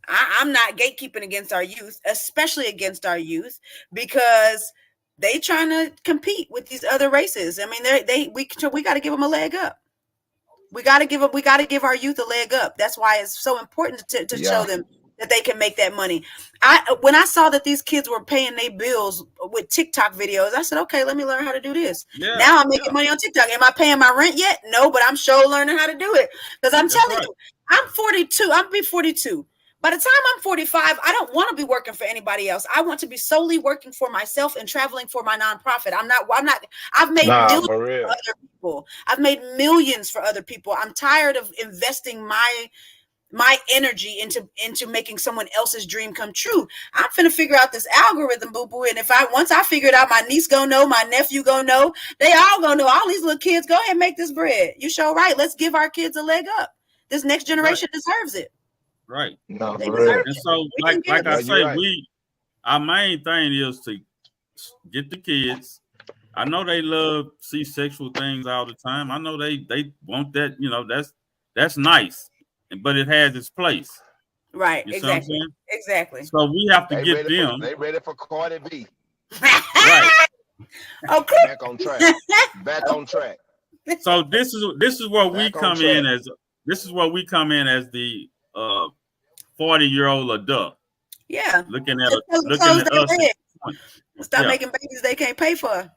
I'm not gatekeeping against our youth, especially against our youth, because they trying to compete with these other races. I mean, we got to give them a leg up. We got to give our youth a leg up. That's why it's so important to show them that they can make that money. When I saw that these kids were paying their bills with TikTok videos, I said, okay, let me learn how to do this. Yeah, now I'm making money on TikTok. Am I paying my rent yet? No, but I'm sure learning how to do it. Because I'm telling you, I'm 42. I'm be 42. By the time I'm 45, I don't want to be working for anybody else. I want to be solely working for myself and traveling for my nonprofit. I've made millions for other people. I've made millions for other people. I'm tired of investing my energy into making someone else's dream come true. I'm finna figure out this algorithm, boo-boo. And once I figure it out, my niece gonna know, my nephew gonna know, they all gonna know, all these little kids, go ahead and make this bread. You sure right. Let's give our kids a leg up. This next generation deserves it. Right. No, for real. And so, like I say, our main thing is to get the kids. I know they love see sexual things all the time. I know they want that. You know, that's nice, but it has its place. Right. Exactly. So we have to get them. They ready for Cardi B. Right. Okay. Back on track. So this is where we come in as the 40-year-old adult. Yeah. Looking at us. Stop making babies they can't pay for.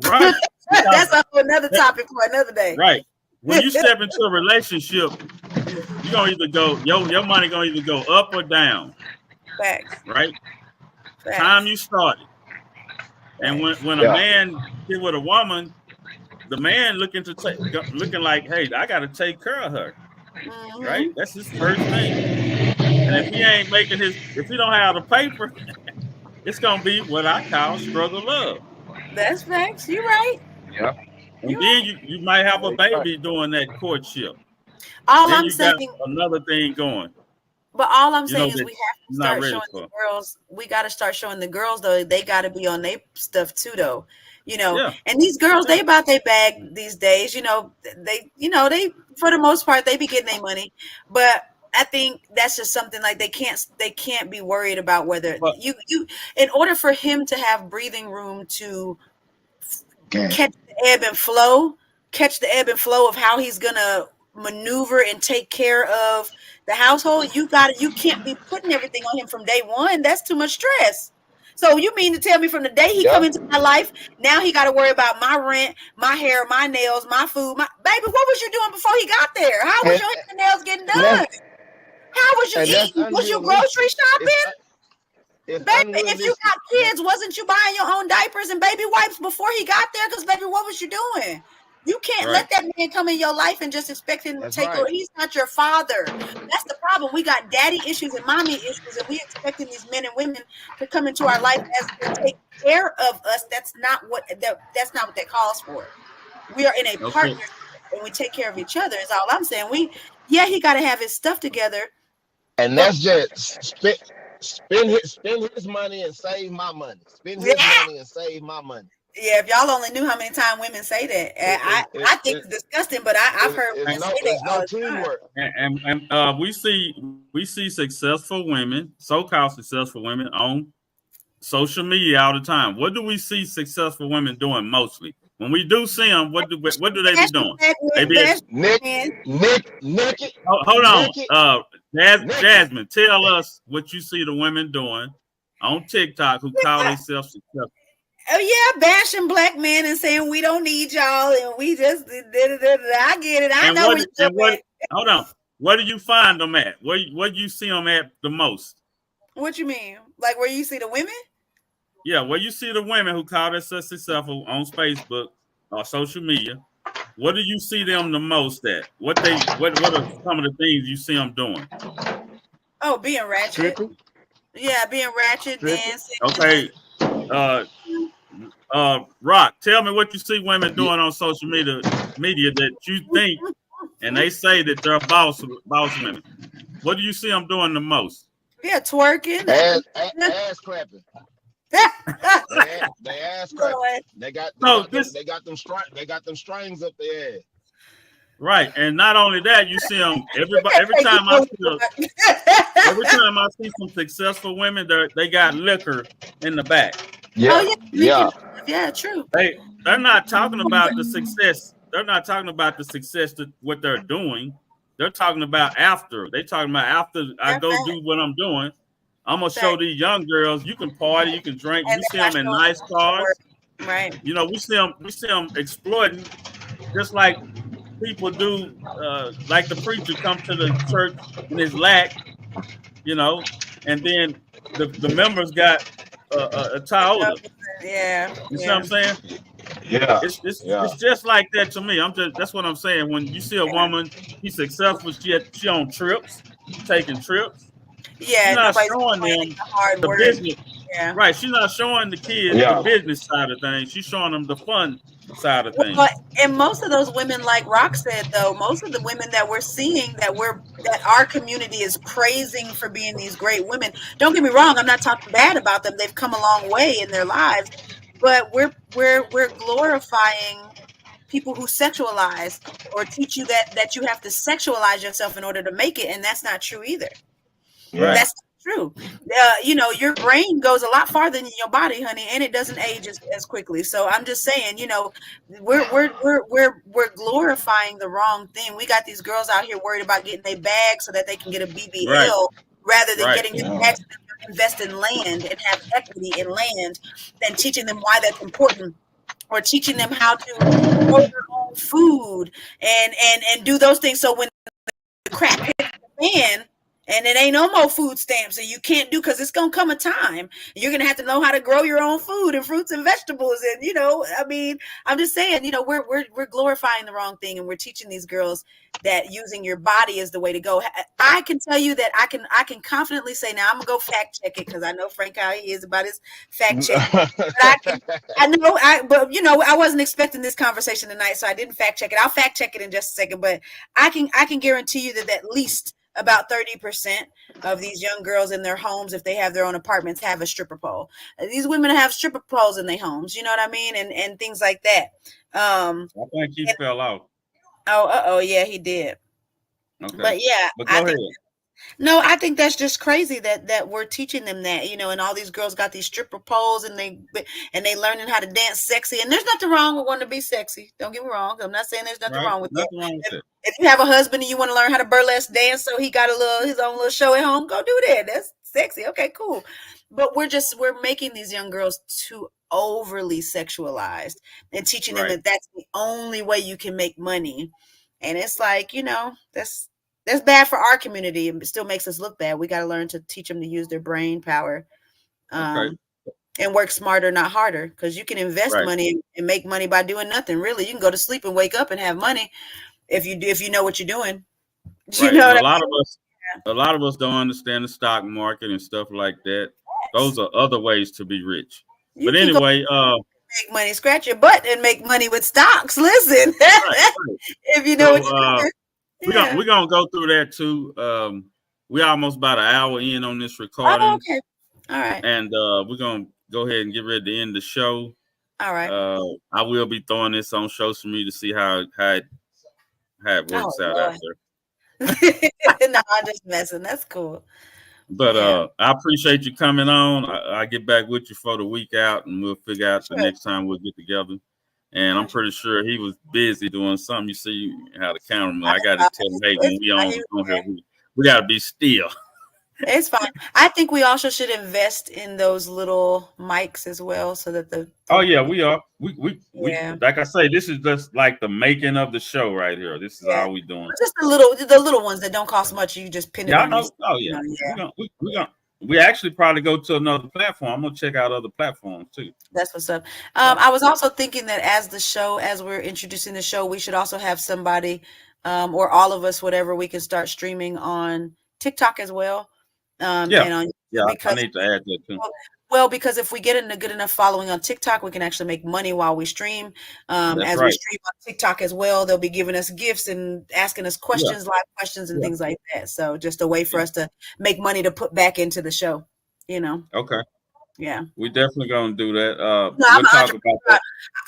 Right. That's another topic for another day. Right. When you step into a relationship, you're gonna either go, your money gonna either go up or down. Facts. Right? Facts. Time you started. And when a man get with a woman, the man looking like, hey, I gotta take care of her. Mm-hmm. Right? That's his first thing. And if he ain't making if he don't have the paper, it's gonna be what I call struggle love. That's facts. You're right. Yeah. And then you might have a baby during that courtship. All I'm saying, another thing going. But all I'm saying is we have to start showing the girls. We got to start showing the girls though. They got to be on their stuff too, though. You know, and these girls, they about their bag these days. You know, they for the most part they be getting their money, but I think that's just something like they can't be worried about whether you in order for him to have breathing room to catch the ebb and flow of how he's gonna maneuver and take care of the household. You can't be putting everything on him from day one. That's too much stress. So you mean to tell me from the day he come into my life, now he got to worry about my rent, my hair, my nails, my food, baby? What was you doing before he got there? How was your hair and nails getting done? How was you eating? Was you grocery shopping? Baby, if you got kids, wasn't you buying your own diapers and baby wipes before he got there? Because baby, what was you doing? You can't let that man come in your life and just expect him to take over. He's not your father. That's the problem. We got daddy issues and mommy issues, and we expecting these men and women to come into our life as to take care of us. That's not what that calls for. We are in a partnership and we take care of each other. Is all I'm saying. He got to have his stuff together. And that's just spend his money and save my money. Spend his money and save my money. Yeah, if y'all only knew how many times women say that, I think it's disgusting. But I've heard women say that all the time. And we see successful women, so-called successful women, on social media all the time. What do we see successful women doing mostly? When we do see them, what do they be doing? They be naked. Hold on, Jasmine, tell us what you see the women doing on TikTok who call themselves successful. Oh yeah, bashing black men and saying we don't need y'all and we just I get it. I know what hold on. Where do you find them at? Where do you see them at the most? What you mean? Like where you see the women? Yeah, where you see the women who call themselves successful on Facebook or social media. What do you see them the most at? What are some of the things you see them doing? Oh, being ratchet. Yeah, being ratchet, dancing. Okay. Rock, tell me what you see women doing on social media that you think, and they say that they're boss women. What do you see them doing the most? Yeah, twerking. Ass clapping. They ass clapping. They got them strings up their ass. Right, and not only that, you see them every time I see some successful women, they got liquor in the back. Yeah, true. They're not talking about the success. They're not talking about the success that what they're doing. They're talking about after. They're talking about after I go do what I'm doing. I'm gonna show these young girls you can party, you can drink. You see them in nice cars, right? You know, we see them exploiting, just like people do. Like the preacher come to the church in his lack, you know, and then the members got a Toyota. Yeah, you see what I'm saying? Yeah, it's just like that to me. That's what I'm saying. When you see a woman, she's successful, she on trips, taking trips. Yeah, she's not showing them the business. Yeah. Right. She's not showing the kids the business side of things. She's showing them the fun side of things. And most of those women, like Rock said, though, most of the women that we're seeing that our community is praising for being these great women. Don't get me wrong, I'm not talking bad about them. They've come a long way in their lives, but we're glorifying people who sexualize or teach you that you have to sexualize yourself in order to make it, and that's not true either. Right. That's true. You know, your brain goes a lot farther than your body, honey, and it doesn't age as quickly. So I'm just saying, you know, we're glorifying the wrong thing. We got these girls out here worried about getting a bag so that they can get a BBL rather than getting the bags to invest in land and have equity in land, than teaching them why that's important, or teaching them how to grow their own food and do those things. So when the crap hits the fan, and it ain't no more food stamps, and you can't do, because it's gonna come a time you're gonna have to know how to grow your own food and fruits and vegetables. And you know, I mean, I'm just saying, you know, we're glorifying the wrong thing, and we're teaching these girls that using your body is the way to go. I can tell you that I can confidently say, now I'm gonna go fact check it, because I know Frank how he is about his fact check. But you know, I wasn't expecting this conversation tonight, so I didn't fact check it. I'll fact check it in just a second, but I can guarantee you that at least about 30% of these young girls in their homes, if they have their own apartments, have a stripper pole. These women have stripper poles in their homes, you know what I mean? And things like that. I think he fell out. Oh, yeah, he did. Okay. But yeah, but go ahead. No, I think that's just crazy that we're teaching them that, you know, and all these girls got these stripper poles, and they learning how to dance sexy. And there's nothing wrong with wanting to be sexy. Don't get me wrong. I'm not saying there's nothing wrong with that. If you have a husband and you want to learn how to burlesque dance, so he got his own little show at home, go do that. That's sexy. Okay, cool. But we're making these young girls too overly sexualized and teaching them that that's the only way you can make money. And it's like, you know, that's bad for our community. It still makes us look bad. We got to learn to teach them to use their brain power, and work smarter, not harder. Because you can invest money and make money by doing nothing. Really, you can go to sleep and wake up and have money if you know what you're doing. You know what a lot of us don't understand the stock market and stuff like that. Those are other ways to be rich. But anyway, make money, scratch your butt and make money with stocks. Listen, if you know what you're doing. We're gonna go through that too. We're almost about an hour in on this recording. Oh, okay. All right. And we're gonna go ahead and get ready to end the show. All right. I will be throwing this on social media to see how it works out out there. No, I'm just messing. That's cool. But I appreciate you coming on. I get back with you for the week out, and we'll figure out the next time we'll get together. And I'm pretty sure he was busy doing something. You see how the cameraman, I got to tell him, hey, when we on here, we got to be still. It's fine. I think we also should invest in those little mics as well, so that Oh yeah, we are. We like I say, this is just like the making of the show right here. This is all we doing. Just the little ones that don't cost much. You just pin it on. Oh yeah. We actually probably go to another platform. I'm gonna check out other platforms too. That's what's up. I was also thinking that as we're introducing the show, we should also have somebody, or all of us, whatever, we can start streaming on TikTok as well. And on, I need to add that too. Well, because if we get a good enough following on TikTok, we can actually make money while we stream. That's As we right. stream on TikTok as well, they'll be giving us gifts and asking us questions, live questions, and Yeah. things like that. So just a way for us to make money to put back into the show. You know. Okay. Yeah. We definitely gonna do that. No, We'll talk about that.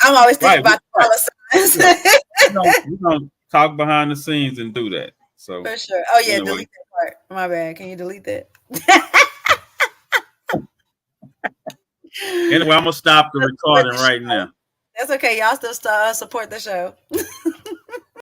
I'm always thinking Right, about the dollar signs. We're gonna talk behind the scenes and do that. So For sure. Oh yeah, anyway. delete that part. My bad. Can you delete that? Anyway, I'm gonna stop the recording right now. That's okay. Y'all still support the show.